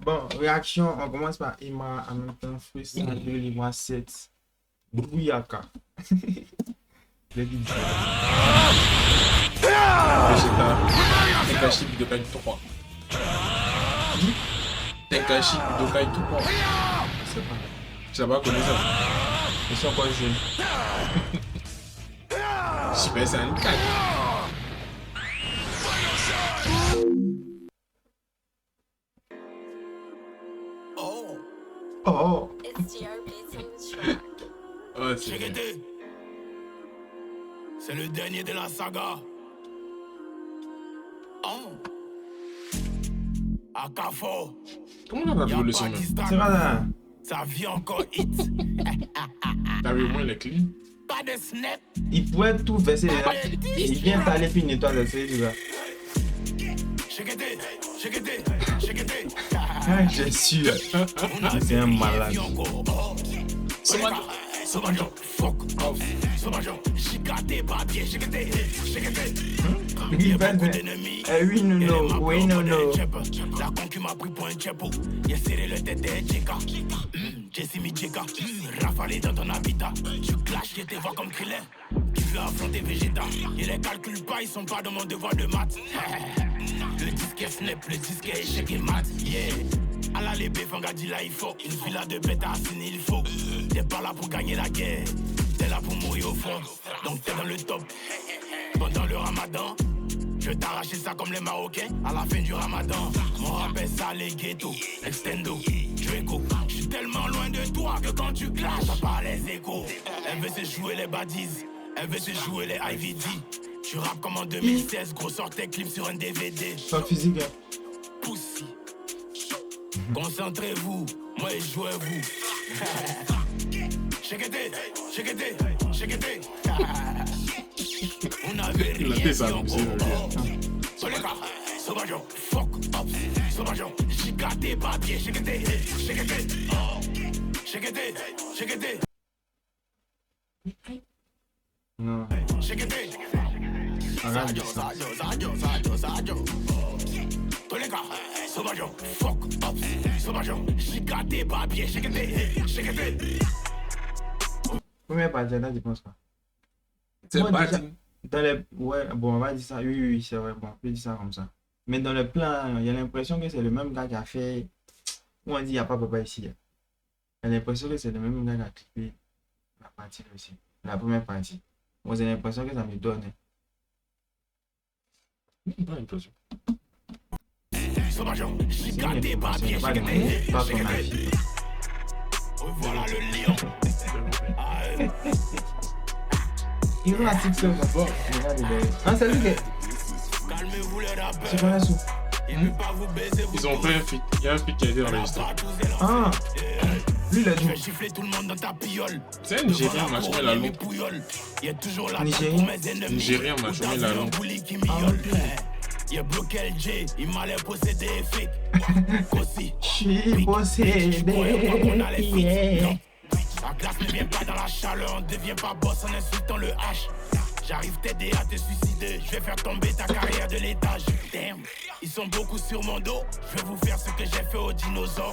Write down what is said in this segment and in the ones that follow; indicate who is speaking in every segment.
Speaker 1: Bon, réaction, on commence par Emma, en même temps, Fruits, 2, Livre 7, Brouillaka. Les vidéos.
Speaker 2: Vegeta. Tekashi Budokai 3. Tekashi Budokai 3.
Speaker 1: C'est pas.
Speaker 2: Tu n'as pas connu ça?
Speaker 1: Ils sont encore jeunes.
Speaker 2: Super Saiyan 4.
Speaker 1: Oh,
Speaker 3: It's GR Beats on the track.
Speaker 2: Oh, c'est bien.
Speaker 4: Shigete. C'est le dernier de la saga. Oh. Akafo.
Speaker 2: Comment on a
Speaker 4: Y'a
Speaker 2: trouvé le
Speaker 4: pas
Speaker 2: son
Speaker 4: qui
Speaker 2: même?
Speaker 4: stagne.
Speaker 1: c'est pas ça.
Speaker 4: Ça vit encore hit.
Speaker 2: T'as vu au moins les clés?
Speaker 4: Pas de snap.
Speaker 1: Il pourrait tout verser là. Il vient t'aller puis nettoie le série, tu vois.
Speaker 4: Shigete. Shigete. Shigete.
Speaker 1: Ah, j'ai su. C'est un malade.
Speaker 4: Sauvageon, fuck off. Sauvageon, chicate, papier, shigete, shigete.
Speaker 1: Il
Speaker 4: Y'a
Speaker 1: va
Speaker 4: beaucoup
Speaker 1: de-
Speaker 4: d'ennemis.
Speaker 1: Eh oui, non, non, oui, non, non.
Speaker 4: La concu m'a pris pour un tchepo. Y'a serré le tête et Jeka. Jesse mi Jeka. Rafalé dans ton habitat. Tu clashes, je te vois comme Krillin. Tu veux affronter Vegeta. Et les calculs pas, ils sont pas dans mon devoir de maths. Le disque est snap, le disque est échec et mat. Yeah. À la lébé, Fangadi là, il faut. Une villa de bêta assassiné, il faut. T'es pas là pour gagner la guerre. T'es là pour mourir au fond. Donc t'es dans le top. Pendant le ramadan, je vais t'arracher ça comme les Marocains à la fin du ramadan. Mon rap est ça, les ghettos, extendo, Draco. Je suis tellement loin de toi que quand tu clashes, t'as pas les échos. Elle veut se jouer les baddies, elle veut se jouer les IVD. Tu rappes comme en 2016, gros sortait clip sur un DVD.
Speaker 1: Son physique, hein.
Speaker 4: Pussy. Concentrez-vous, moi et jouez-vous. Shigete, shigete, shigete. On avait
Speaker 2: Il a
Speaker 4: rien
Speaker 2: fait ça,
Speaker 4: dit
Speaker 2: c'est
Speaker 4: encore.
Speaker 2: vrai.
Speaker 4: Solega, sauvageon, fuck up. Sauvageon, chicate, papier, shigete, shigete. Shigete, shigete,
Speaker 1: Non.
Speaker 4: shigete.
Speaker 1: Arrête de
Speaker 4: Sadio,
Speaker 1: ça.
Speaker 4: sadio, sadio, sadio, sadio. Tolega, sauvageon, fuck up. Sauvageon, chicate, papier, shigete, shigete.
Speaker 1: Première partie, là, tu penses quoi?
Speaker 2: C'est
Speaker 1: Moi,
Speaker 2: pas
Speaker 1: déjà,
Speaker 2: dit.
Speaker 1: dans les... Ouais, bon, on va dire ça. Oui, oui, c'est vrai. Bon, on peut dire ça comme ça. Mais dans le plan, il y a l'impression que c'est le même gars qui a fait... Où on dit, il n'y a pas papa ici. Il y a l'impression que c'est le même gars qui a clippé la partie aussi. La première partie. Moi, j'ai l'impression que ça me donne.
Speaker 2: Pas l'impression.
Speaker 4: Sauvageon,
Speaker 1: C'est une
Speaker 4: chicate,
Speaker 1: impression,
Speaker 4: papier,
Speaker 1: pas de
Speaker 4: shigete,
Speaker 1: pas ton
Speaker 4: shigete.
Speaker 1: avis.
Speaker 4: Voilà le lion. Ah,
Speaker 1: Ils ont un TikTok. Ah, c'est lui qui...
Speaker 4: calmez-vous les
Speaker 1: C'est
Speaker 4: rappeurs.
Speaker 1: quoi la soupe?
Speaker 4: Il ne veut pas vous baiser, vous
Speaker 2: Ils ont fait un feat. Il y a un feat qui a été enregistré.
Speaker 1: Ah, lui, il a
Speaker 4: Je
Speaker 1: dit...
Speaker 4: vais chiffler tout le monde dans ta piole.
Speaker 2: C'est un Nigérien, m'a chômé la langue.
Speaker 4: Il y a toujours la
Speaker 1: Nigérien?
Speaker 4: pour mes ennemis.
Speaker 2: Nigérien, m'a chômé la langue.
Speaker 4: Qui
Speaker 1: Ah,
Speaker 4: miaule.
Speaker 1: ok.
Speaker 4: Il a bloqué le J, il m'a l'air possédé fake. Kossi.
Speaker 1: Je suis possédé. Yeah.
Speaker 4: La classe ne vient pas dans la chaleur, on ne devient pas boss en insultant le H. J'arrive t'aider à te suicider, je vais faire tomber ta carrière de l'étage. Damn, ils sont beaucoup sur mon dos, je vais vous faire ce que j'ai fait aux dinosaures.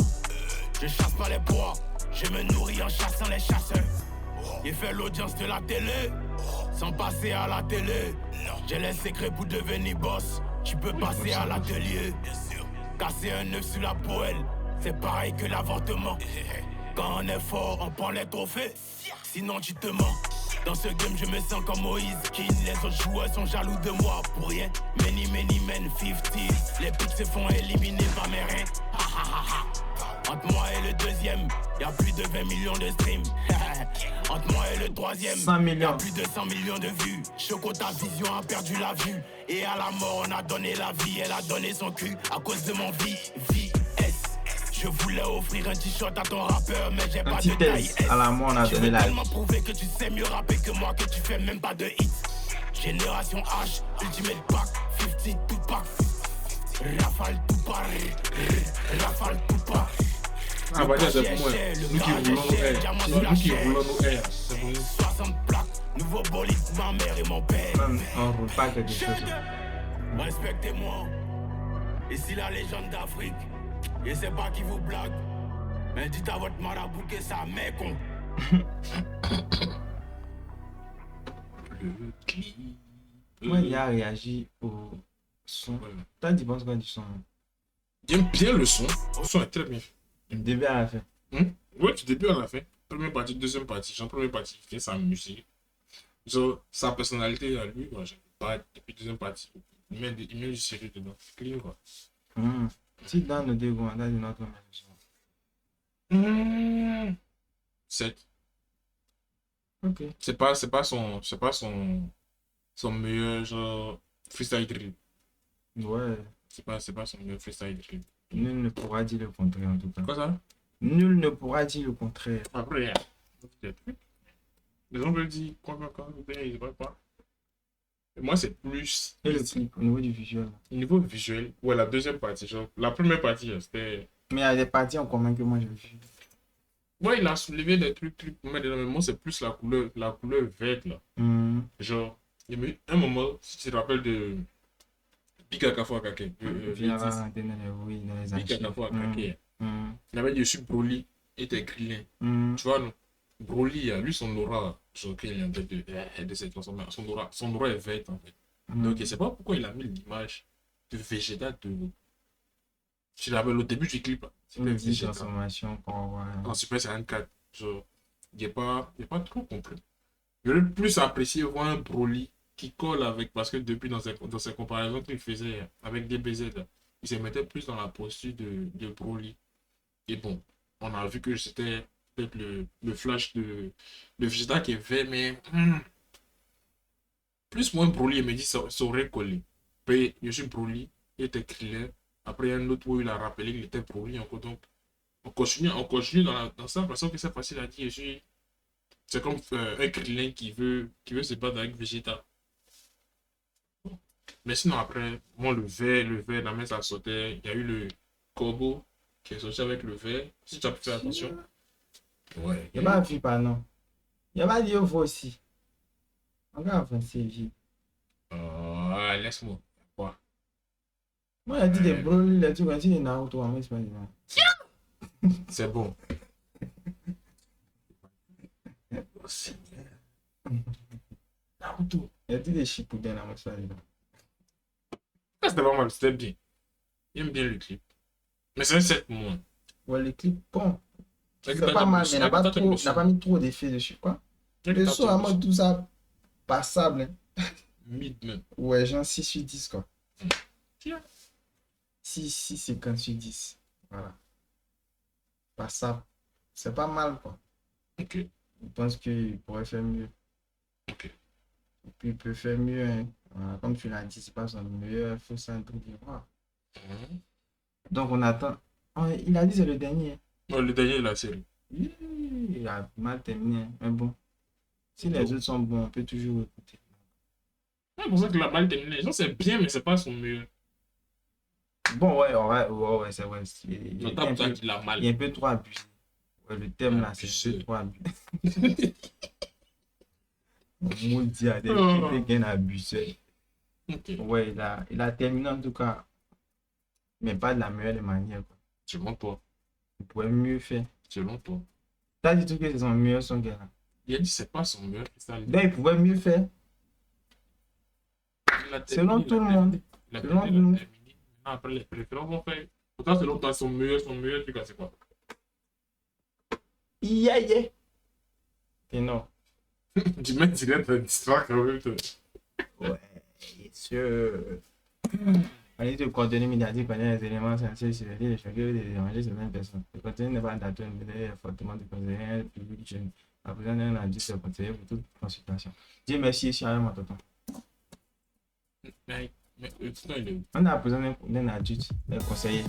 Speaker 4: Je chasse pas les proies, je me nourris en chassant les chasseurs. J'ai fait l'audience de la télé, sans passer à la télé. J'ai les secrets pour devenir boss, tu peux passer à l'atelier. Casser un œuf sur la poêle, c'est pareil que l'avortement. Quand on est fort, on prend les trophées, sinon tu te mens. Dans ce game, je me sens comme Moïse King. Les autres joueurs sont jaloux de moi pour rien. Many, many men, 50. Les pics se font éliminer par mes reins. Ha, ha, ha, ha. Entre moi et le deuxième, y'a plus de 20 millions de streams. Entre moi et le troisième,
Speaker 1: 100 millions.
Speaker 4: y'a plus de 100 millions de vues. Choco, ta vision a perdu la vue. Et à la mort, on a donné la vie. Elle a donné son cul à cause de mon VVS. Je voulais offrir un t-shirt à ton rappeur, mais j'ai
Speaker 1: Un
Speaker 4: pas
Speaker 1: petit
Speaker 4: de taille
Speaker 1: test.
Speaker 4: S.
Speaker 1: À la mort, on a
Speaker 4: Tu
Speaker 1: donné
Speaker 4: veux
Speaker 1: la
Speaker 4: tellement
Speaker 1: vie.
Speaker 4: prouver que tu sais mieux rapper que moi, que tu fais même pas de hits. Génération H, Ultimate Pack, 50 tout pack. Rafale tout part, rafale tout part.
Speaker 2: Ah, bah, c'est pour moi. Nous qui roulons nos airs. Nous qui roulons nos airs. C'est pour nous.
Speaker 4: 60 plaques, nouveau bolide, ma mère et mon père.
Speaker 1: On roule pas quelque chose.
Speaker 4: Respectez-moi. Ici la légende d'Afrique. Et c'est pas qui vous blague. Mais dites à votre marabout que ça met con.
Speaker 2: Le clip.
Speaker 1: Moi, il a réagi au son.
Speaker 2: Ouais.
Speaker 1: Toi, tu penses quoi du son?
Speaker 2: J'aime bien le son. Le son est très bien fait.
Speaker 1: Du début à la fin.
Speaker 2: Ouais, du début à la fin. Première partie, deuxième partie. Genre, première partie, il fait sa musique. Genre, sa personnalité à lui, moi, j'aime pas. Depuis deuxième partie, il met du sérieux dedans. Clean, quoi.
Speaker 1: Si dans nos deux goûts, on a une autre son.
Speaker 2: 7.
Speaker 1: Ok.
Speaker 2: C'est pas son meilleur, genre, freestyle drill.
Speaker 1: Ouais.
Speaker 2: C'est pas son meilleur freestyle drill.
Speaker 1: Nul ne pourra dire le contraire en tout cas.
Speaker 2: Quoi ça?
Speaker 1: Nul ne pourra dire le contraire.
Speaker 2: Après, il y a des trucs. Les gens veulent dire quoi, je sais pas quoi. Et moi, c'est plus.
Speaker 1: Et le clip, au niveau du visuel.
Speaker 2: Au niveau visuel, ouais, la deuxième partie, genre, la première partie, c'était.
Speaker 1: Mais il y a des parties en commun que moi j'ai vu.
Speaker 2: Ouais, il a soulevé des trucs pour mettre dedans, mais moi, c'est plus la couleur verte, là. Genre, il y a eu un moment, si tu te rappelles de Big Akafo Akake.
Speaker 1: Viens là, dans les
Speaker 2: Big
Speaker 1: archives.
Speaker 2: Akafo Akake. Il avait dessus Broly et tes Krillin. Tu vois, non? Broly, lui, son aura, genre, qu'il est en tête de cette transformation, son aura est verte, en fait. Donc, je sais pas pourquoi il a mis l'image de Vegeta de. Tu te rappelles au début du clip,
Speaker 1: Une
Speaker 2: c'était
Speaker 1: petite
Speaker 2: Vegeta
Speaker 1: transformation pour avoir.
Speaker 2: en Super Saiyan 4. Genre, il n'est pas trop complet. J'aurais plus apprécié voir un Broly qui colle avec, parce que depuis dans ses comparaisons qu'il faisait avec DBZ, il se mettait plus dans la posture de Broly. Et bon, on a vu que c'était peut-être le flash de Vegeta qui est vert, mais plus moins Broly, il me dit ça aurait collé. Puis je suis Broly, il était Krillin. Après, il y a un autre où il a rappelé qu'il était Broly encore. Donc, on continue dans ça, parce que c'est facile à dire. C'est comme un Krillin qui veut se battre avec Vegeta. Mais sinon, après, moi, le vert, la main, ça sautait. Il y a eu le Corbeau qui est sorti avec le vert. Si tu as pu faire attention. Ouais.
Speaker 1: Il n'y a pas vu pas non. Il n'y a pas dit au aussi. Encore c'est vite.
Speaker 2: Laisse-moi. Quoi?
Speaker 1: Moi, il a dit des Broly, il a dit des Naruto, mais c'est pas évident.
Speaker 2: C'est bon. Naruto.
Speaker 1: Il a dit des Shippuden, mais c'est pas évident.
Speaker 2: Ça, c'était pas mal, c'était bien. J'aime bien le clip. Mais c'est un 7 mois.
Speaker 1: Ouais, les clips, bon.
Speaker 2: C'est
Speaker 1: C'est pas mal, mais il n'a pas mis trop d'effets dessus, quoi. Le son, à moi, tout ça, passable. Hein.
Speaker 2: Mid même.
Speaker 1: Ouais, genre 6 sur 10, quoi.
Speaker 2: Tiens.
Speaker 1: 6, 50 sur 10. Voilà. Passable. C'est pas mal, quoi.
Speaker 2: Ok.
Speaker 1: Je pense qu'il pourrait faire mieux.
Speaker 2: Ok.
Speaker 1: Et puis, il peut faire mieux, hein. Voilà, comme tu l'as dit, c'est pas son meilleur, il faut ça un truc d'ivoire. Donc, on attend. Oh, il a dit c'est le dernier.
Speaker 2: Ouais, le dernier de la série.
Speaker 1: Il a mal terminé, hein. Mais bon. Si les autres sont bons, on peut toujours écouter.
Speaker 2: C'est pour ça qu'il a mal terminé. Les gens, c'est bien, mais c'est pas son meilleur.
Speaker 1: Bon, ouais, c'est vrai. Il
Speaker 2: J'entends pour ça qu'il a mal.
Speaker 1: est un peu trop abusé. Ouais, le thème là, c'est un peu trop abusé. Maudit, à des gens abusés.
Speaker 2: Ok.
Speaker 1: Ouais, il a terminé en tout cas, mais pas de la meilleure des manières, quoi.
Speaker 2: Selon toi.
Speaker 1: Il pourrait mieux faire.
Speaker 2: Selon toi.
Speaker 1: T'as dit tout que c'est son meilleur son gars là.
Speaker 2: Il a dit c'est pas son meilleur freestyle.
Speaker 1: Donc il pouvait mieux faire. Selon tout le monde. Selon nous.
Speaker 2: Après, les préférences vont faire. Pourtant, selon toi, son meilleur truc, c'est quoi?
Speaker 1: Yeah. Et non.
Speaker 2: Du mec, tu viens de te distraire quand même.
Speaker 1: Ouais, sûr. On dit que le contenu médiatique connaît les éléments essentiels sur lesquels les choqués de déranger certaines personnes. Le contenu n'est pas daté, mais est fortement déconseillé à un public jeune. La présence d'un adulte est conseillée pour toute consultation. Dieu merci, je suis avec moi, tonton.
Speaker 2: Mais le tonton, il est où?
Speaker 1: On a besoin d'un adulte, d'un conseiller.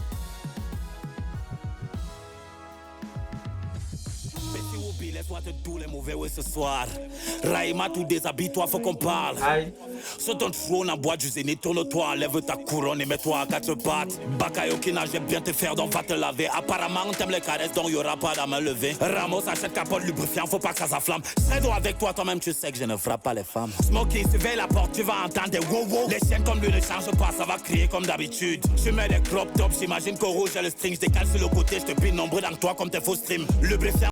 Speaker 4: Puis laisse-moi te tous les mauvais ouais ce soir. Raïma, tout déshabille-toi, faut qu'on parle.
Speaker 1: Aïe.
Speaker 4: Sur ton trône en bois du zénith, tourne-toi, lève ta couronne et mets-toi à quatre pattes. Bakayokina, j'aime bien te faire, donc va te laver. Apparemment, t'aimes les caresses, donc y'aura pas d'à main levée. Ramos achète capote lubrifiant, faut pas que ça s'enflamme. Serai droit avec toi, toi-même, tu sais que je ne frappe pas les femmes. Smokey, surveille la porte, tu vas entendre des wow-wow. Les chiennes comme lui ne changent pas, ça va crier comme d'habitude. Je mets des crop tops, j'imagine qu'au rouge, j'ai le string. Je décale sur le côté, je te pine nombreux dans toi comme tes faux streams. Lubrifiant.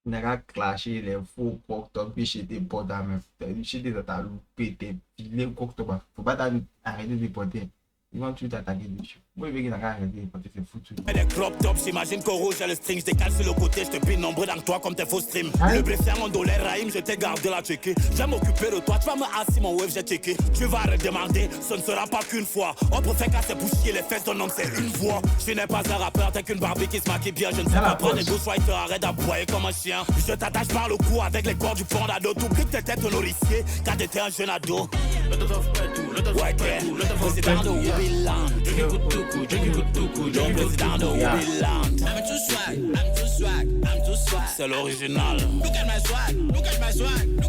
Speaker 1: Il n'a qu'à clasher les faux crop-top et chez tes potes à meuf. Chez tes t'as loupé, tes filets crop-top. Faut pas arrêter de porter. Ils vont tout attaquer dessus. Moi, je veux qu'il n'a qu'à arrêter de porter, c'est foutu.
Speaker 4: Les crop tops, j'imagine qu'au rouge, j'ai le string. Je décale sur le côté, je te pine nombreux dans toi comme tes faux streams.
Speaker 1: Hein?
Speaker 4: Le blessé en dollar, Raïm, je t'ai gardé la checker. J'aime m'occuper de toi, tu vas me assis mon wave, j'ai checké. Tu vas redemander, ce ne sera pas qu'une fois. On préfère casser bouchier les fesses d'un homme, c'est une voix. Je n'ai pas un rappeur, t'es qu'une Barbie qui se maquille bien. Je ne sais pas prendre des ghostwriters, arrête d'aboyer comme un chien. Je t'attache par le cou avec les corps du pont d'ado. T'oublies que t'étais un nourricier quand t'étais un jeune ado. Ouais, président de Wubiland. Le président de Wubiland. C'est l'original.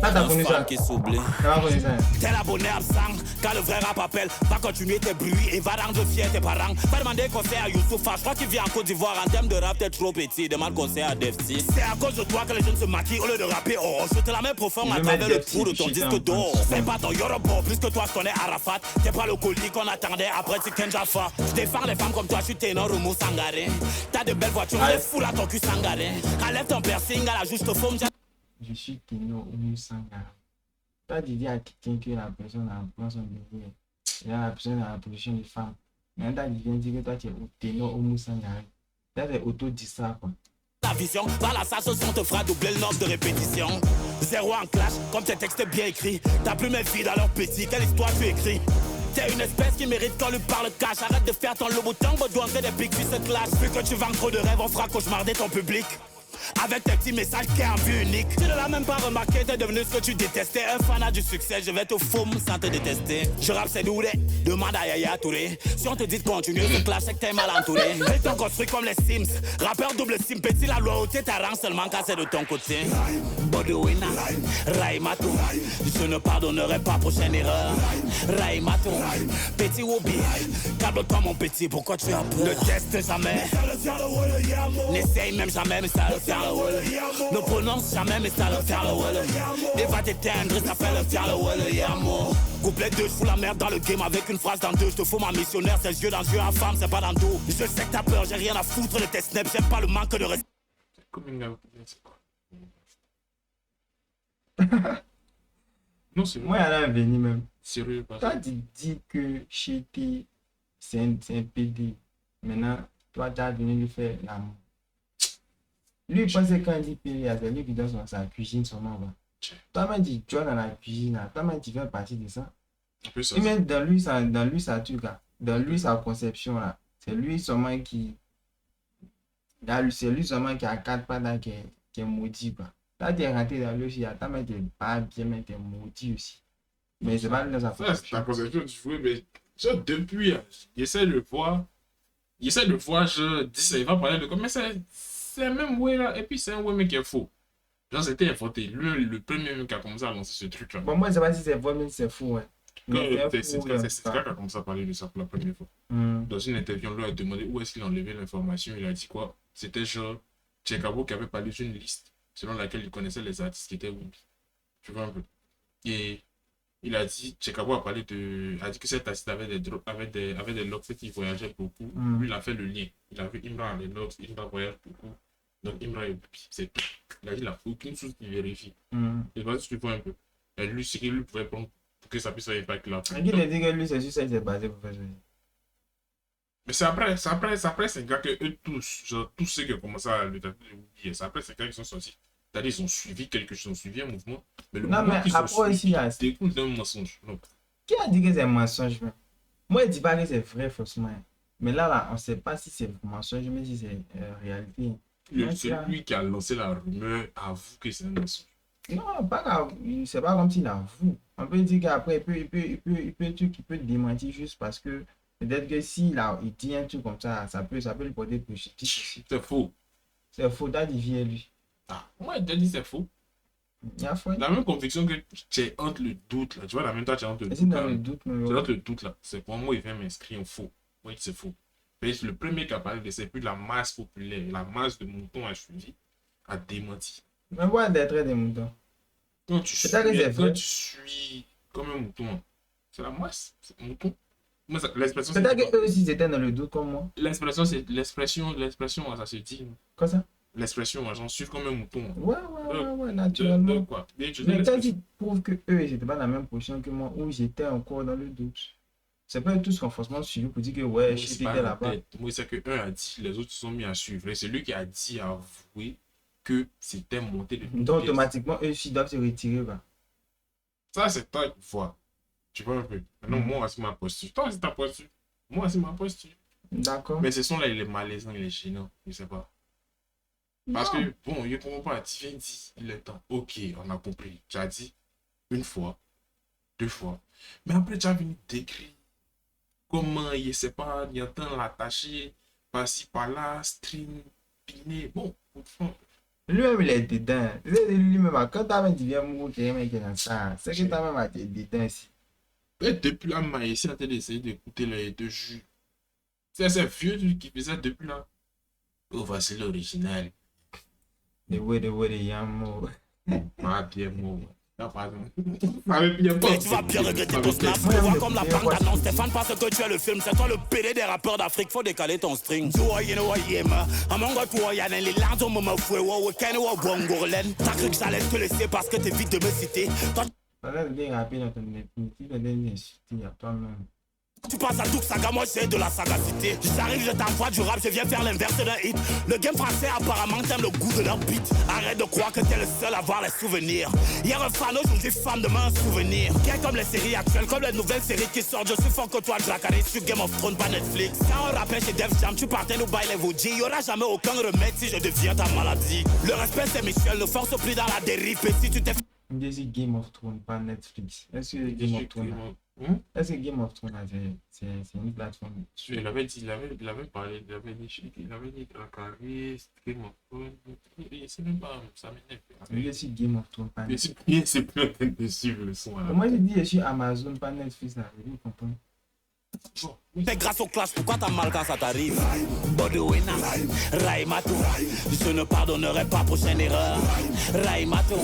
Speaker 1: Ça, t'as connu ça?
Speaker 4: Qui s'oublie.
Speaker 1: T'as pas connu ça?
Speaker 4: T'es l'abonné absent, quand le vrai rap appelle, va continuer tes bruits et va rendre fier tes parents. Va demander conseil à Youssoufa, je crois qu'il vient en Côte d'Ivoire. En termes de rap, t'es trop petit, demande conseil à Defty. C'est à cause de toi que les jeunes se maquillent au lieu de rapper. Oh, je te la mets profond à travers le trou de ton disque d'or. C'est pas ton Yorobo, plus que toi je connais Arafat. T'es pas le colis qu'on attendait après Tiken Jaffa. Je défends les femmes comme toi, je suis ténor Rumo Sangaré. T'as de belles voitures, les fous à ton cul Sangaré. Enlève ton piercing à la juste forme.
Speaker 1: Je suis Tino Omusanga. Toi, tu dis à quelqu'un que la personne prend son désir. Et là, la personne est dans la position de femme. Maintenant, tu viens dire que toi, tu es Tino Omusanga. Là, c'est auto-dit ça, quoi.
Speaker 4: La vision, par la sage son te fera doubler le nombre de répétitions. Zéro en clash, comme tes textes bien écrits. T'as plus mes filles dans leur petit, quelle histoire tu écris? T'es une espèce qui mérite qu'on lui parle cash. Arrête de faire ton loboutang, besoin que des big filles se clashent. Vu que tu vends trop de rêves, on fera cauchemarder ton public. Avec tes petits messages qui ont vu unique. Tu ne l'as même pas remarqué, t'es devenu ce que tu détestais. Un fanat du succès, je vais te foumer sans te détester. Je rappe c'est doux, demande à Yaya Touré. Si on te dit de continuer, ce clash c'est que t'es mal entouré. Ils t'ont construit comme les Sims. Rappeur double sim, petit la loyauté t'arrange seulement quand c'est de ton côté. Bodouina, Raïmato. Je ne pardonnerai pas prochaine erreur. Raïmato, petit Wobi. Calme-toi mon petit, pourquoi tu as peur? Ne teste jamais. N'essaye même jamais, mais ça le fait. Ne prononce jamais, mais ça le faire le welle. Et va t'éteindre, ça fait le faire le welle, yamo. Couplet 2, je fous la merde dans le game avec une phrase dans deux. Je te fous ma missionnaire, c'est yeux dans yeux, à femme, c'est pas dans le dos. Je sais que t'as peur, j'ai rien à foutre de tes snaps, j'aime pas le manque de respect.
Speaker 2: Non, c'est
Speaker 1: Moi, il y en a un venu même.
Speaker 2: sérieux. Parce
Speaker 1: Toi,
Speaker 2: que
Speaker 1: tu dis que Chiti, c'est un PD. Maintenant, toi, tu as venu lui faire l'amour. Lui, il pensait quand il dit PD, c'est lui qui donne sa cuisine, son nom. Toi-même, tu vas dans la cuisine, toi-même, tu fais partie de ça.
Speaker 2: un peu ça.
Speaker 1: Et même dans lui, ça tue, là. Dans lui, sa conception, là. C'est lui seulement qui. C'est lui seulement qui a 4 pattes là, qui est maudit, quoi. Là, tu es rentré dans lui aussi, toi, mais tu n'es pas bien, mais tu es maudit aussi. Mais c'est pas dans sa
Speaker 2: Ça, c'est
Speaker 1: conception.
Speaker 2: ta conception du jouet, mais genre, depuis, il essaie de voir. Il essaie de voir, je dis ça, il va parler de quoi, mais c'est le même way là, et puis c'est un way mais qui est faux. Genre, c'était inventé. Le premier mec qui a commencé à lancer ce truc là.
Speaker 1: Bon, moi, je sais pas si c'est vrai, mais c'est fou, ouais.
Speaker 2: C'est quelqu'un qui a commencé à parler de ça pour la première fois. Dans une interview, on lui a demandé où est-ce qu'il enlevait l'information. Il a dit quoi? C'était genre Tchekabo qui avait parlé d'une liste selon laquelle il connaissait les artistes qui étaient où. Tu vois un peu. Et il a dit, Tchekabo a parlé a dit que cet artiste avait des logs, fait qu'il voyageait beaucoup. Lui, il a fait le lien. Il a vu Imran les logs, Imran voyage beaucoup. Donc Imran est c'est tout. Il a dit, il n'a aucune source qui vérifie. Et voilà, tu vois un peu. Et lui, c'est qu'il lui pouvait prendre pour que ça puisse faire impact là.
Speaker 1: Et qui te dit que lui, c'est juste ça qu'il s'est basé pour faire ça?
Speaker 2: Mais c'est après, c'est un gars que eux tous, genre tous ceux qui ont commencé à le taper, c'est après, c'est gars qui sont sortis. C'est-à-dire, ils ont suivi quelque chose, ils ont suivi un mouvement. Mais le
Speaker 1: Non,
Speaker 2: mouvement
Speaker 1: mais
Speaker 2: qu'ils ont
Speaker 1: après
Speaker 2: suivi,
Speaker 1: aussi, là,
Speaker 2: découle d'un mensonge. Non.
Speaker 1: qui a dit que c'est un mensonge, même? Moi, je dis pas que c'est vrai, forcément. Mais là, on ne sait pas si c'est un mensonge, mais si c'est réalité.
Speaker 2: Celui qui a lancé la rumeur avoue que c'est un mensonge.
Speaker 1: Non, pas grave. C'est pas comme s'il avoue. On peut dire qu'après, il peut démentir juste parce que peut-être que s'il dit un truc comme ça, ça peut lui porter préjudice.
Speaker 2: C'est faux.
Speaker 1: C'est faux, t'as dit lui.
Speaker 2: Ah, moi, j'ai dit c'est faux.
Speaker 1: Il y a foi.
Speaker 2: La même conviction que tu es entre le doute, là. Tu vois, la même temps, tu es entre le
Speaker 1: Et
Speaker 2: doute,
Speaker 1: c'est dans
Speaker 2: là.
Speaker 1: le doute, mais
Speaker 2: C'est
Speaker 1: ouais.
Speaker 2: entre le doute, là. C'est pour moi, il vient m'inscrire en faux. Oui, c'est faux. Et le premier qui a parlé de c'est plus la masse populaire. La masse de moutons a suivi, a démenti.
Speaker 1: Mais voilà des traits des moutons.
Speaker 2: Quand tu
Speaker 1: C'est ça que c'est vrai.
Speaker 2: suis comme un mouton, c'est la masse, c'est un mouton. Moi, l'expression,
Speaker 1: Peut-être qu'eux aussi ils étaient dans le doute comme moi.
Speaker 2: l'expression, c'est l'expression, ça se dit.
Speaker 1: Quoi ça?
Speaker 2: L'expression, j'en suis comme un mouton.
Speaker 1: Ouais, naturellement.
Speaker 2: Quoi. Bien, tu dis
Speaker 1: Mais quand
Speaker 2: l'expression.
Speaker 1: tu prouves que eux, ils n'étaient pas dans la même position que moi, ou j'étais encore dans le doute. C'est pas tout ce qu'on forcément suivi pour dire que ouais,
Speaker 2: Moi,
Speaker 1: je
Speaker 2: c'est
Speaker 1: suis
Speaker 2: pas
Speaker 1: était
Speaker 2: la
Speaker 1: là-bas.
Speaker 2: tête. Moi, c'est que un a dit, les autres se sont mis à suivre. Et c'est lui qui a dit, a avoué que c'était monté de toutes
Speaker 1: Donc
Speaker 2: pièces.
Speaker 1: automatiquement, eux aussi doivent se retirer. Bah.
Speaker 2: Ça, c'est ta voix. Tu vois un peu. Maintenant, moi, c'est ma posture. Toi, c'est ta posture. Moi, c'est ma posture.
Speaker 1: D'accord.
Speaker 2: Mais ce sont là, il est malaisant, il est gênant. Je sais pas. Parce
Speaker 1: Non.
Speaker 2: que, bon, il ne comprend pas. Tu viens dire, il est temps. Ok, on a compris. Tu as dit une fois, 2 fois. Mais après, tu as venu décrire comment il ne sait pas, il entend l'attacher par-ci, par-là, stream, piné. Bon, au fond,
Speaker 1: Lui-même, il est dedans. Lui-même, quand t'as même dit, viens mourir, qu'il y a un mec qui est dans ça, c'est que t'as même été dedans ici.
Speaker 2: et depuis là, m'a essayé en train d'essayer d'écouter les deux jus. C'est vieux truc qui faisait depuis là. Oh, voici l'original.
Speaker 1: The way, yamo.
Speaker 2: Ah, bien, moi. T'as pas avec bien pas.
Speaker 4: Et tu vas bien regretter ton snap. Je te vois comme la bande d'annonce. Stéphane parce que tu es le film. C'est toi le PD des rappeurs d'Afrique. Faut décaler ton string. Tu vois, you know what, yeah, man. Among toi, y'a les larmes au moment fouet. Wow, Ken, wow, Bongourlen. T'as cru que j'allais te laisser parce que t'es vite de me citer. Toi,
Speaker 1: Ça va bien rapide dans ton définitif, de l'insulter à toi-même.
Speaker 4: tu passes à tout saga, moi j'ai de la sagacité. J'arrive, je t'envoie du rap, je viens faire l'inverse d'un hit. Le game français apparemment t'aimes le goût de leur beat. Arrête de croire que t'es le seul à voir les souvenirs. Hier un fan, aujourd'hui femme, demain un souvenir. Bien comme les séries actuelles, comme les nouvelles séries qui sortent. Je suis fort que toi, Dracarys sur Game of Thrones, pas Netflix. Quand on rappelle chez Def Jam, tu partais nous bailler vos G. Y'aura jamais aucun remède si je deviens ta maladie. Le respect c'est Michel, ne force plus dans la dérive. Et si tu t'es
Speaker 1: Il me dit Game of Thrones, pas Netflix. Est-ce que Game of Thrones, est-ce que Game of Thrones, c'est une plateforme?
Speaker 2: Il avait dit, il avait parlé, il avait dit Dracarys, Game of Thrones. C'est même pas, ça m'énerve.
Speaker 1: Il dit Game of Thrones, pas
Speaker 2: Mais
Speaker 1: Netflix.
Speaker 2: c'est plus en train de suivre le son. Là.
Speaker 1: Moi, j'ai dit, je suis Amazon, pas Netflix, là. Vous comprenez?
Speaker 2: Bon,
Speaker 4: Mais grâce au clash, pourquoi t'as mal quand ça t'arrive? Bodouina, Raimato, je ne pardonnerai pas prochaine erreur. Raimato,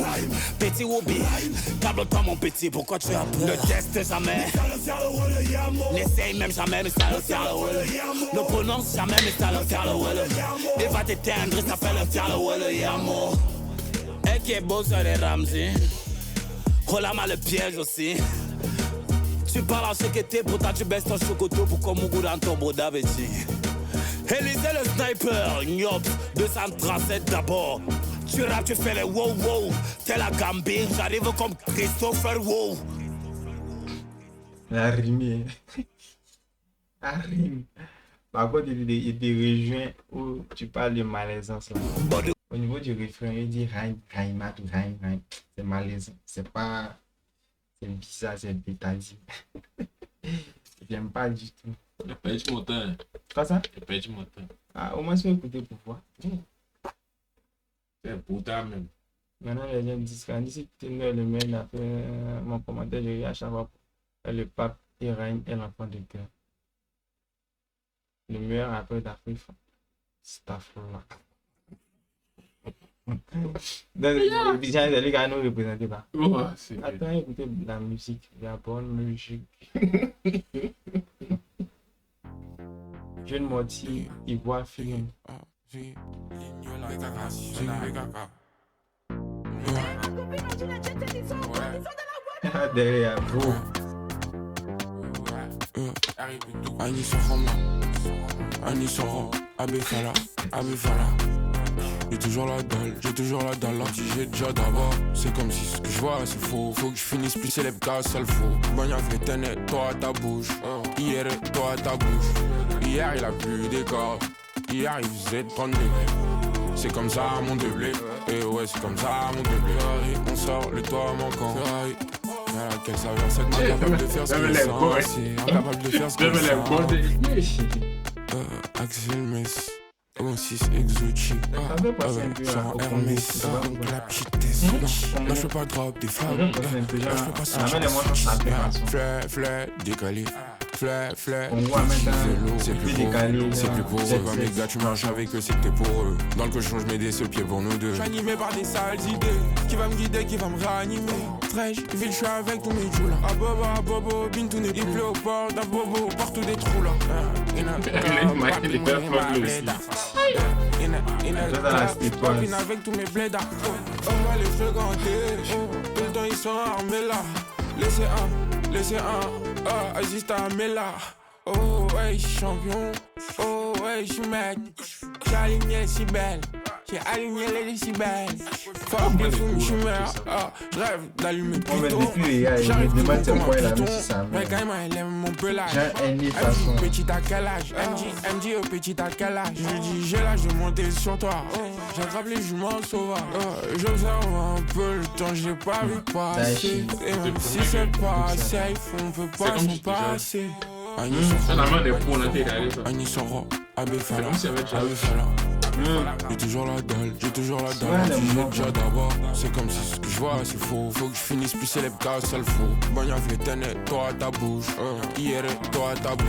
Speaker 4: petit Woubi, calme-toi mon petit, pourquoi tu as peur? Ne teste jamais, n'essaye même jamais, mais ça le faire le welle. Ne prononce jamais, mais ça le faire le welle. Et va t'éteindre, ça fait le faire le welle, yamo. Et qui est beau sur les Ramsey, relama le piège aussi. Tu parles en sécurité, pourtant tu baisses ton chocoto pour qu'on mouille dans ton beau d'aveci. Élisée le sniper, Nyop, 237 d'abord. Tu rappes, tu fais les wow wow. T'es la Gambie, j'arrive comme Christopher Wow.
Speaker 1: La rime. La rime. Par contre, il y a des régions où tu parles de malaisance, là. Au niveau du refrain, il dit Raim, Raimatou, Raim, Raim. C'est malaisant. C'est pas. C'est bizarre, c'est bétadie. J'aime pas du tout.
Speaker 2: il a perdu mon temps.
Speaker 1: Quoi ça?
Speaker 2: Il a perdu mon temps.
Speaker 1: Ah, au moins, je peux écouter pour voir.
Speaker 2: C'est un pourtant même.
Speaker 1: Maintenant, les gens disent quand d'ici que le mail a fait mon commentaire, je ris à chaque fois. Le pape et Raim est l'enfant de cœur. Le meilleur rappeur d'Afrique. Stafford. Les gens, les gars, nous représenter pas.
Speaker 2: Oh, c'est
Speaker 1: Attends, écoutez la musique, la bonne musique. Jeune moitié, Ivoire film. Derrière, bro.
Speaker 5: Annie Soroma, Annie Soro, Abefala. J'ai toujours la dalle, j'ai déjà d'abord. C'est comme si ce que je vois c'est faux. Faut que je finisse plus célèbre car ça le faut. Bagnac l'éternel, toi à ta bouche. Hier, toi à ta bouche. Hier il a plu des corps. Hier il faisait 30 degrés. C'est comme ça mon doublé. Et ouais c'est comme ça mon doublé. On sort le toit manquant. À laquelle ça vient cette incapable de faire ce qu'il sent. Incapable de faire ce qu'il sent. Axel Mess. Bon 6 exotique.
Speaker 1: Ça fait passer un peu
Speaker 5: Genre
Speaker 1: au
Speaker 5: Hermès.
Speaker 1: Congo,
Speaker 5: La petite tête. Non, je peux pas drop des femmes.
Speaker 1: Ça fait un peu genre.
Speaker 5: Je peux pas
Speaker 1: Ah, mais les mots sont sapés, façon.
Speaker 5: Fleur, décalé. Fleur.
Speaker 1: On voit maintenant,
Speaker 5: C'est
Speaker 1: plus
Speaker 5: plus beau,
Speaker 1: décalé.
Speaker 5: c'est plus beau. C'est comme les gars, tu marches avec eux, c'est que t'es pour eux. Dans le cochon, je mets des seuls pieds pour nous deux. J'suis animé par des sales idées. Qui va me guider, qui va me réanimer. Fraîche, ville, j'suis avec tous mes joues là. Ah bobo, bin tout n'est. Il pleut au port d'un bobo, partout des trous là.
Speaker 2: Les gars flottent aussi.
Speaker 5: Papine avec tous mes blédards. On va les fréquenter. Tout le temps ils sont armés là. Laissez un. Oh, Aziz Mela. Oh, ouais, champion. Oh, ouais, j'suis mec. J'ai aligné si belle. J'ai aligné les décibels. Fuck les fous, j'suis mère. Ah, j'rêve d'allumer
Speaker 1: On met
Speaker 5: plutôt.
Speaker 1: depuis les gars, je me demande c'est quoi il a mis sur sa
Speaker 5: Mais
Speaker 1: main.
Speaker 5: quand même, elle aime mon pelage.
Speaker 1: J'ai un nez façon.
Speaker 5: Petit à quel âge? MJ au petit à quel âge? Je lui dis j'ai l'âge de monter sur toi. J'attrape les juments sauvages. J'observe un peu le temps, j'ai pas vu passer. Et même si c'est pas safe, on peut pas s'en passer.
Speaker 2: Finalement, des pots, on a été calés.
Speaker 5: Annie Soro, Abbé Fala,
Speaker 2: comme si elle avait déjà-
Speaker 5: Abbé Fala. J'ai toujours la dalle, j'ai toujours la
Speaker 1: Ouais,
Speaker 5: dalle.
Speaker 1: le
Speaker 5: Tu
Speaker 1: moment.
Speaker 5: l'as déjà d'abord, c'est comme si ce que je vois c'est faux. Faut que je finisse plus célèbre car ça le faut. Bagna les ténèbres, toi à ta bouche. Hier, toi à ta bouche.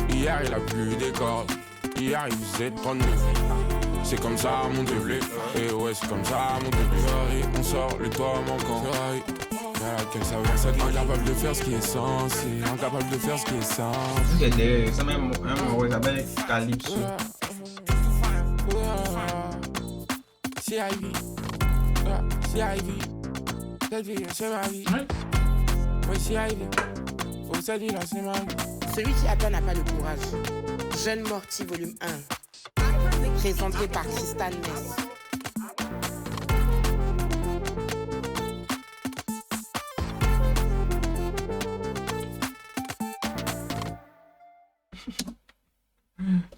Speaker 5: Hier il a plu des cordes. Hier il faisait 39. C'est comme ça mon déblé. Et ouais, c'est comme ça mon déblé. On sort le toit manquant. Quel savoir ça, incapable de faire ce qui est censé. Incapable de faire ce qui est censé.
Speaker 1: C'est même un mot qui s'appelle Calypso.
Speaker 5: C'est Ivy. C'est Ivy. Cette vie, c'est ma vie.
Speaker 2: Ouais.
Speaker 5: Oui, c'est Ivy. Oh, cette vie là, c'est ma vie.
Speaker 6: Celui qui attend n'a pas le courage. Jeune Morty, volume 1. Présenté par Crystal Mess.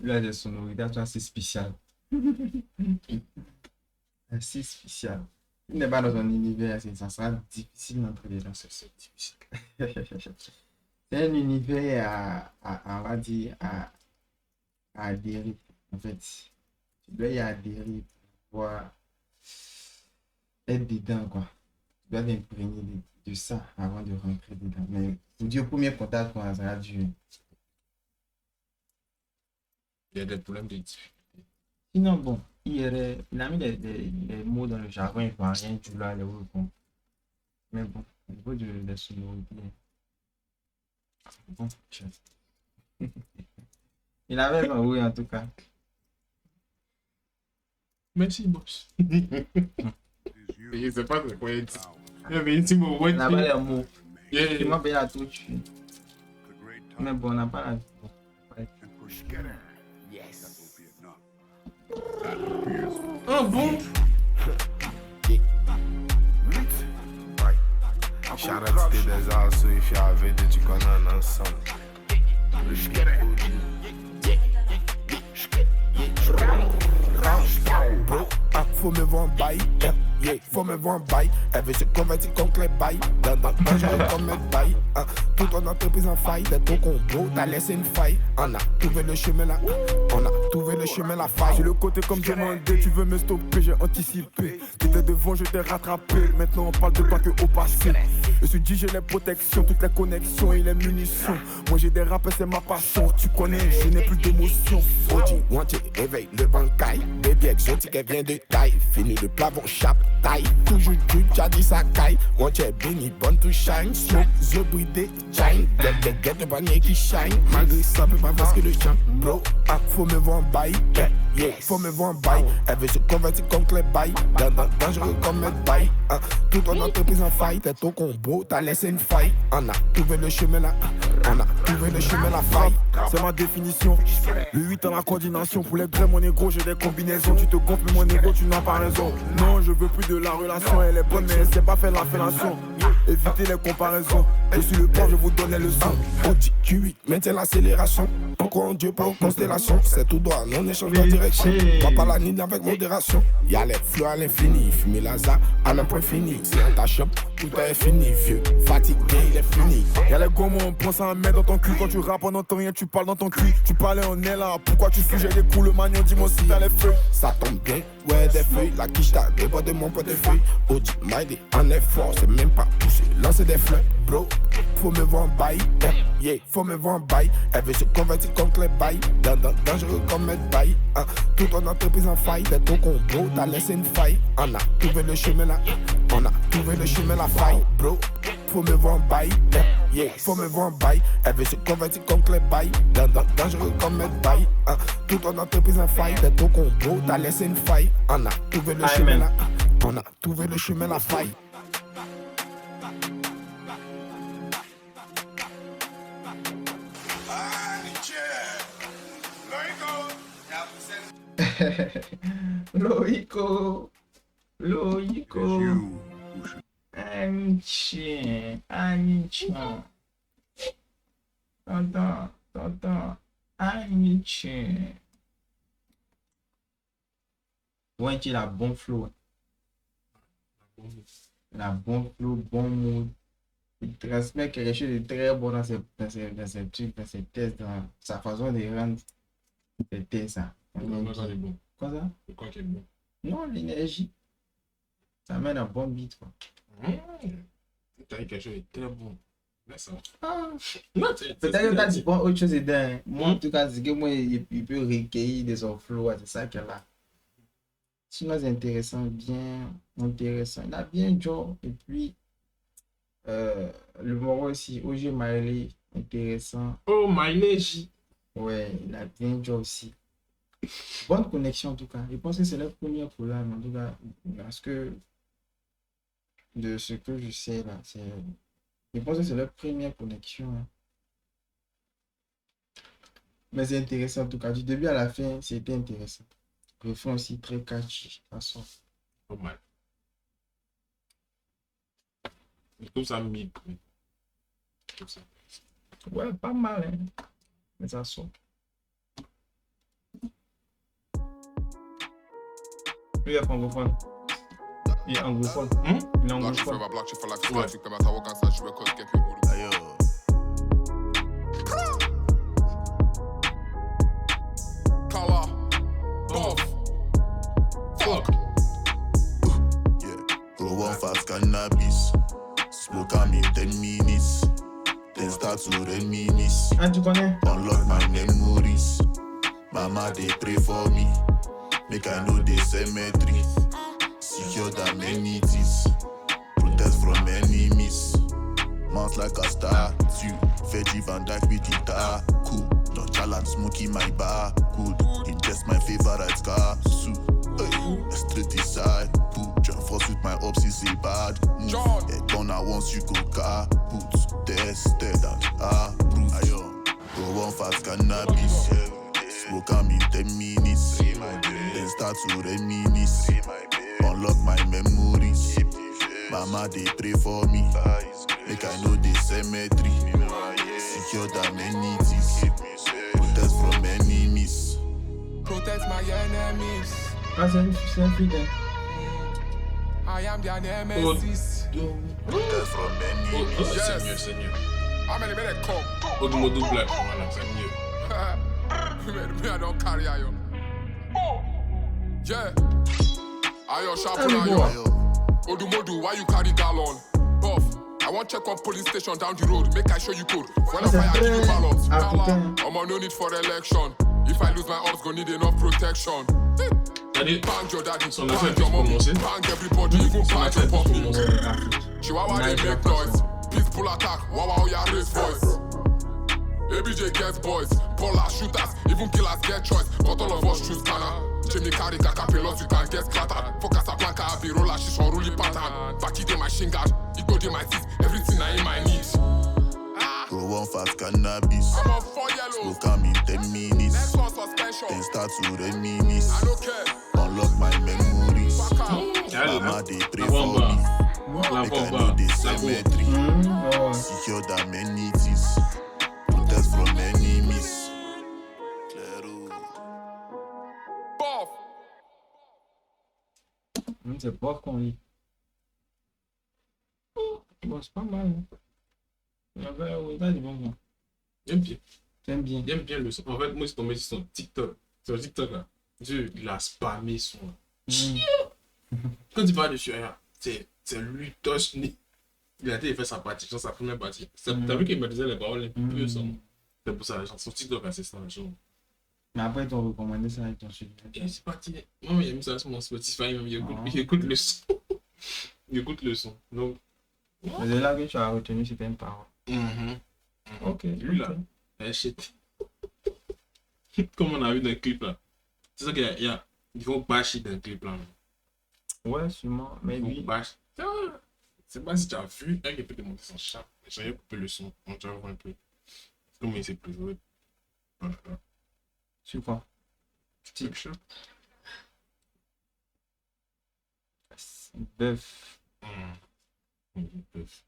Speaker 1: Il a des sonorités assez spéciales. Assez spéciales. Il n'est pas dans un univers, ça sera difficile d'entrer dans ce difficile. C'est un univers on va dire, à adhérer. En fait, tu dois y adhérer pour pouvoir être dedans, quoi. Tu dois t'imprégner de ça avant de rentrer dedans. Mais pour dire au premier contact, quoi, ça sera dur.
Speaker 2: Il y a des problèmes de difficulté.
Speaker 1: Sinon, bon, il a mis des mots dans le jargon ivoirien, du là, les rebonds. Mais bon, au niveau des sonorités, bon, il avait oui en tout cas.
Speaker 2: Merci, boss. Je sais pas de quoi il dit. Il y avait un petit mot.
Speaker 1: On n'a pas les mots.
Speaker 2: Yeah.
Speaker 1: Il m'a payé à tout tuer. Mais bon, on n'a pas la vie.
Speaker 2: Ah bon?
Speaker 7: Shout out to des assos et fiers avec des tu connais ensemble. Bro, faut me voir en bail, yeah, faut me voir en bail. Elle veut se convertir contre les bails, dans j'arrive comme un bail. Toute ton entreprise en faille, t'es ton combo, t'as laissé une faille. On a trouvé le chemin là, on a trouvé le chemin la faille. Sur le côté comme demandé, tu veux me stopper, j'ai anticipé. T'étais devant, je t'ai rattrapé, maintenant on parle de toi que au passé. Je suis dit j'ai les protections, toutes les connexions et les munitions. Moi j'ai des rappeurs, c'est ma passion, tu connais, je n'ai plus d'émotion. Odi, wanté, éveille le bancaille. Baby exotique, elle vient de taille. Fini le plafond, chape, taille. Toujours drip, t'as dit ça caille. Wanté, béni, bonne to shine. Smoke, the bridé, shine. Get le panier qui shine. Malgré ça, peut pas parce que le champ. Bro, faut me voir en bail. Yeah, faut me voir en bail. Elle veut se convertir contre les bails. Dangereux comme un bail. Toute ton entreprise en faille. T'es ton combo, t'as laissé une faille. On a trouvé le chemin là. On a trouvé le chemin la faille. C'est ma définition. Le 8 en la coordination. Pour les vrais, mon négro, j'ai des combinaisons. Tu te gonfles, mais mon négro, tu n'as pas raison. Non, je veux plus de la relation. Elle est bonne, mais elle sait pas faire la fellation. Évitez les comparaisons. Et sur le port, je vous donne le sang. On dit Q8, maintiens l'accélération. Encore en Dieu, pas aux constellations. C'est tout droit, non échange de direction. Pas la ligne avec modération. Y'a les fleurs à l'infini. Fumer la za à un point fini. C'est un ta shop, tout est fini, vieux. Fatigué, il est fini. Y'a les gros mots, on prend ça en main dans ton cul. Quand tu rappes, on n'entend rien, tu parles dans ton cul. Tu parlais, on est là. Pourquoi tu fuis, j'ai les coups, le magnon, dis-moi si t'as les feux. Ça tombe bien, ouais, des feuilles. La quiche t'a débat de mon portefeuille. OG, Mighty, en effort, c'est même pas poussé. Lancer des fleurs, bro. Faut me voir en bail, yeah, faut me voir en bail. Elle veut se convertir contre les bails. Dangereux comme être bail. Toute ton entreprise en faille. T'es ton combo, t'as laissé une faille. On a trouvé le chemin là. On a trouvé le chemin la faille, bro. Faut me voir en bail, yeah, faut me voir en bail. Elle veut se convertir contre les bails. Dangereux comme être bail. Toute ton entreprise en faille. T'es ton combo, t'as laissé une faille. On a trouvé le chemin là. On a trouvé le chemin la faille.
Speaker 1: Loïco. Amitié. Tonton. Amitié. Ouais, tu as bon flow. La bon flow, bon mood. Il transmet quelque chose de très bon dans ses trucs, dans ses tests, dans sa façon de rendre ses tests.
Speaker 2: Bon.
Speaker 1: Quoi ça?
Speaker 2: C'est quoi qui est bon?
Speaker 1: Non, l'énergie. Ça mène un bon beat, quoi.
Speaker 2: T'as dit quelque chose de très bon. Mais ça.
Speaker 1: Peut-être que t'as dit bon, autre chose est dingue. Moi, en tout cas, c'est que moi, il peut recueillir de son flow, c'est ça qu'elle a. Sinon, c'est intéressant, bien intéressant. Il a bien Joe. Et puis, le moro aussi, OG Miley, intéressant.
Speaker 2: Oh, Miley J.
Speaker 1: Ouais, il a bien Joe aussi. Bonne connexion en tout cas. Je pense que c'est leur première collab, en tout cas, parce que de ce que je sais là, je pense que c'est leur première connexion. Hein. Mais c'est intéressant en tout cas. Du début à la fin, c'était intéressant. Le refrain aussi très catchy. Ça sort.
Speaker 2: Pas mal. Je trouve ça mid. Ça.
Speaker 1: Ouais, pas mal. Hein. Mais ça sort. Lui, il est anglophone. Il est anglophone. Il est anglophone.
Speaker 5: Kala, Bof, fuck. Yeah, grow one fast cannabis. Smoke on me 10 minutes. Then start to 10 minutes.
Speaker 1: Ah, tu connais?
Speaker 5: Unlock my memories. Mama, they pray for me. Make I know the cemetery. Secure the amenities. Protect from enemies. Mount like a star. You, Veggie Van Dyke with guitar. Cool. Nonchalant smoking my bar. Good. Ingest my favorite car. Soup. Hey, straight inside. Put John Force with my ops is a bad. John. A gunner once you go car. Put tested and approved. Ayo. Go one fast cannabis. Smoke on me 10 minutes. Then start to reminisce. Unlock my memories. Mama, they pray for me. Make I know the cemetery. Secure the amenities. Protect from enemies.
Speaker 8: Protect my enemies.
Speaker 1: Ah, c'est un feed. Hein.
Speaker 8: I am their nemesis.
Speaker 5: Protect from enemies.
Speaker 2: C'est mieux.
Speaker 8: How many minutes come?
Speaker 2: Odumodu Black, voilà, c'est mieux.
Speaker 8: Me, I don't carry iron. Yeah. Ayo, sharp on
Speaker 1: Hey,
Speaker 8: iron. Odumodu, why you carry gallon? Buff, I want check up police station down the road. Make I show you code. When I fire, give you ballots. I'm on no need for election. If I lose my ops, gonna need enough protection. Bang your daddy, bang your mommy, bang everybody, even bang your puppy. Chihuahua, they make noise. Peaceful attack, wow, ya raise voice. ABJ gets boys, ballers, shooters, even killers get choice. But all of us choose scanner. Jimmy carry capillos, you can get scattered. Focus a blanca, I be roller, she's on ruling pattern. Back in my shin guard, it go in my teeth, everything I in my needs.
Speaker 5: Grow one fast cannabis.
Speaker 8: I'm on 4 yellows.
Speaker 5: Smoke on me 10 minutes.
Speaker 8: Next one suspension.
Speaker 5: Then start to reminisce.
Speaker 8: I don't care.
Speaker 5: Unlock my memories.
Speaker 8: Back out.
Speaker 5: Mama, they pray for me. Make I know the cemetery. Secure the amenities. Protect from enemies. Claro.
Speaker 8: Buff.
Speaker 1: C'est pas qu'on lit. Bon, c'est pas mal. Hein. Il y avait du bon goût.
Speaker 2: J'aime bien.
Speaker 1: J'aime bien.
Speaker 2: J'aime bien le son. En fait, moi, je suis tombé sur son TikTok. Sur TikTok, là. Dieu, il a spammé son. Quand il parle dessus, c'est lui, touche. Il a été fait sa partie, genre sa première partie. T'as vu qu'il me disait les paroles un peu son. C'est pour ça, son TikTok, c'est ça, genre.
Speaker 1: Mais après, ils t'ont recommandé ça avec ton suivi.
Speaker 2: Et c'est parti. Moi, il a mis ça sur mon Spotify, même. Il écoute le son. Il écoute le son. Donc.
Speaker 1: Mais c'est là que tu as retenu certaines paroles. Ok.
Speaker 2: Lui, là, shit. Comme on a vu dans le clip, là. C'est ça qu'il y a. Ils vont bâcher dans le clip, là.
Speaker 1: Ouais, sûrement. Mais
Speaker 2: Ils
Speaker 1: lui.
Speaker 2: vont bâcher. C'est pas si tu as vu, il peut démonter son chat. J'ai coupé le son. On te voir un peu. Comment il s'est présenté.
Speaker 1: Sur quoi?
Speaker 2: Petit chat.
Speaker 1: Bœuf.
Speaker 2: Bœuf.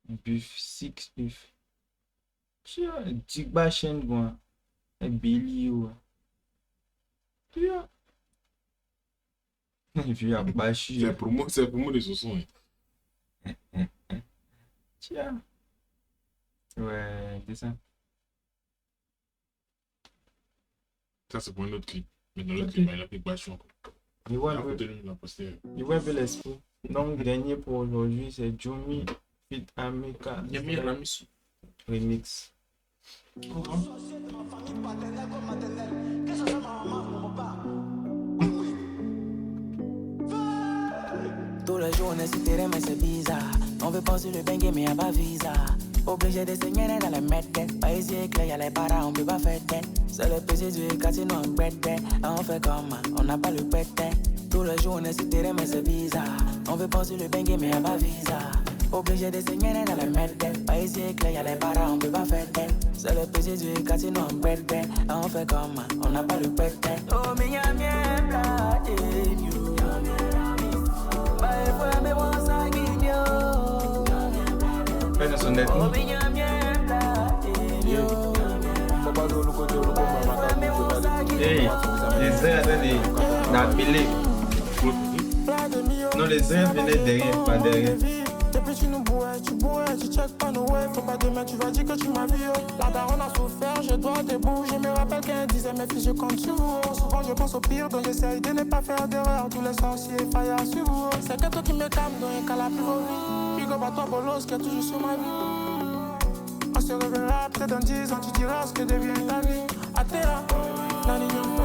Speaker 1: Buff, six buff. Tiens, Digba Chen, quoi. Et Billy, ouais. Tiens. Et puis, à Bashi.
Speaker 2: C'est pour moi de ce son.
Speaker 1: Tiens. Ouais, c'est ça.
Speaker 2: Ça, c'est pour un autre clip. Mais dans l'autre clip, il a fait Bachon.
Speaker 1: Il voit un peu l'esprit. Donc, dernier pour aujourd'hui, c'est Jumi Fit Amika.
Speaker 2: Yami Ramisu.
Speaker 1: Remix.
Speaker 9: Tous les jours on est sur terrain mais c'est bizarre. On veut pas sur le bengue mais y'a pas visa. Obligé de saigner dans les mettes. Pas ici éclair, y'a les paras, on peut pas faire tête. C'est le PC du casino en bête. On fait comme on n'a pas le pété. Tous les jours on est sur terrain mais c'est bizarre. On veut pas sur le bengue mais y'a pas visa. Obligé de saigner dans les mettes. Pas ici éclair, y'a les paras, on peut pas faire tête. C'est le PC du casino en bête. On fait comme on n'a pas le pété. Oh mi y'a mierda, you.
Speaker 1: Fais son net. Hey, les airs d'appeler. Non, les airs venaient derrière, pas derrière.
Speaker 10: Depuis tu nous bourrais, tu check pas nos ouais. Faut pas demain, tu vas dire que tu m'as vu. La daronne a souffert, je dois debout. Je me rappelle qu'elle disait mes fils, je compte sur vous. Souvent je pense au pire, donc j'essaye de ne pas faire d'erreur. Tous les sorciers faillent sur vous. C'est que toi qui me calme, donc un cas la plus vos vies. Big up à toi, bolos, qui est toujours sur ma vie. On se reverra peut-être dans 10 ans, tu diras ce que devient ta vie. Athéa, Nani sinon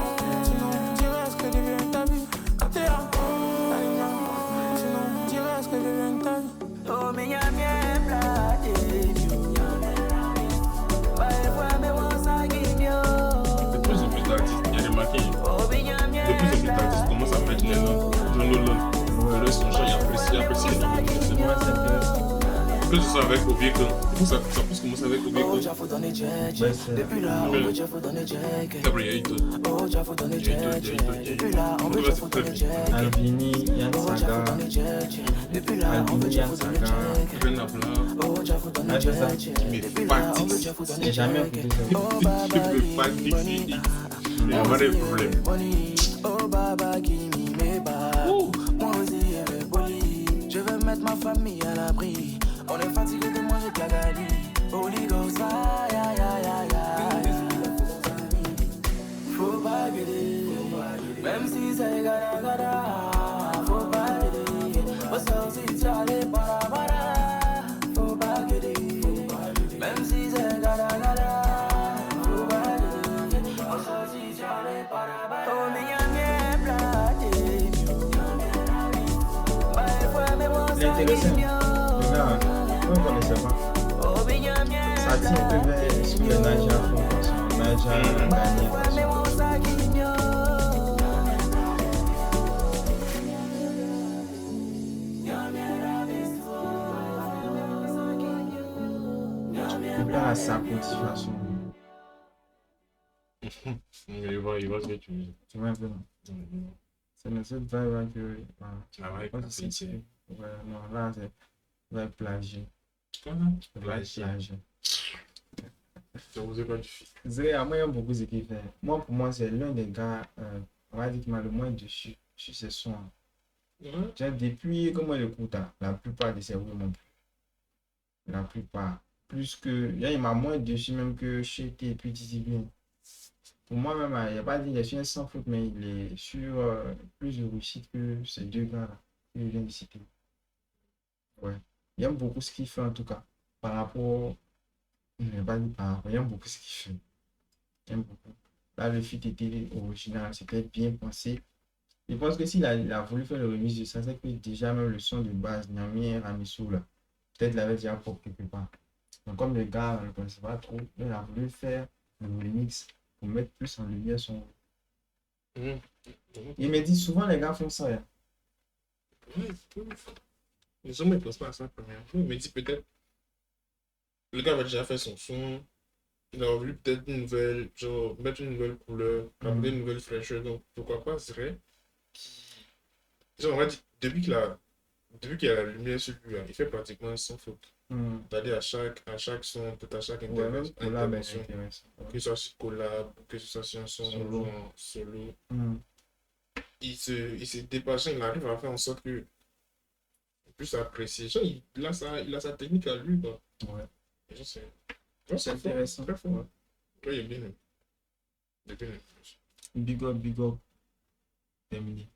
Speaker 10: tu diras ce que devient ta vie. Athéa, sinon tu diras ce que devient ta vie.
Speaker 9: Oh, me y'a mierda,
Speaker 2: De plus en plus d'artistes, il y a remarqué. De plus en plus d'artistes commencent à mettre les noms dans nos langues. Le son chant, il apprécie énormément. Que ce soit avec Obiekon. Ça pousse commencer avec Obiekon.
Speaker 9: Depuis là, on veut Jeff dans les check.
Speaker 2: Après, il y a eu d'autres.
Speaker 9: Oh, Jeff dans les check. Depuis là, on veut Jeff dans les check.
Speaker 1: Alvini, Yann Saga.
Speaker 9: Depuis là, on veut Jeff dans les check.
Speaker 2: Renabla.
Speaker 9: Oh, Jeff dans les check. Depuis là, on veut Jeff dans les check.
Speaker 1: J'ai jamais écouté ça.
Speaker 2: Je peux pas dire il y a pas de problème.
Speaker 9: Oh, Baba qui m'y met pas. Moi aussi, elle est polie. Je veux mettre ma famille à l'abri. On est fatigué de manger de la galie. Holy Ghost, aïe aïe aïe aïe. Faut pas gueuler, même si c'est gada gada. Faut pas gueuler, faut sortir les para para. Faut pas gueuler, même si c'est gada gada. Faut pas gueuler, faut sortir les para para. Oh mais y'a mien platé. Bah il faut aimer moi ça qui mieux.
Speaker 1: On ne connaissait pas. Ça tient un peu vers ce que Naja fait. Naja a gagné. Il part à sa motivation.
Speaker 2: Il va ce que tu veux.
Speaker 1: Tu vois un peu, non? C'est le seul vibe que.
Speaker 2: Ah ouais,
Speaker 1: c'est. Ouais, non, là, c'est. Ouais, plagier.
Speaker 2: Plagier. Ça vous est pas du fit.
Speaker 1: Zéa, moi, j'aime beaucoup ce qu'il fait. Moi, pour moi, c'est l'un des gars, on va dire, qui m'a le moins dessus sur ses sons.
Speaker 2: Ouais.
Speaker 1: Genre, depuis comment le écoute, la plupart des cerveaux m'ont plu. La plupart. Plus que. Là, il m'a moins dessus même que chez T et puis TTB. Pour moi, même, il n'y a pas dit, il est sur un sans faute, mais il est sur plus de réussite que ces deux gars-là que je viens de citer. Ouais. J'aime beaucoup ce qu'il fait en tout cas. Par rapport. Je ne vais pas dire par rapport. J'aime beaucoup ce qu'il fait. J'aime beaucoup. Là, le feat était original, c'était bien pensé. Je pense que s'il a voulu faire le remix de ça, c'est que déjà même le son de base, Nyami Ramissou, là, peut-être l'avait déjà pour quelque part. Donc comme le gars ne le connaissait pas trop, il a voulu faire le remix pour mettre plus en lumière son. Il me dit souvent les gars font ça. Hein.
Speaker 2: Ouais, les hommes ne pensent pas à ça première fois. Il me dit peut-être le gars avait déjà fait son son. Il a voulu peut-être une nouvelle, genre mettre une nouvelle couleur, ramener une nouvelle fraîcheur. Donc pourquoi pas, c'est vrai. Genre, on va dire, depuis qu'il a la lumière sur lui, il fait pratiquement sans faute. C'est-à-dire à chaque son, peut-être à chaque intervention, que ce soit sur collab, que ce soit sur un son solo. Il se dépasse, il arrive à faire en sorte que plus apprécier. Genre, il a sa technique à lui, quoi.
Speaker 1: Ouais.
Speaker 2: Et c'est intéressant. Très fort. Ouais, il est bien.
Speaker 1: Big up. Terminé.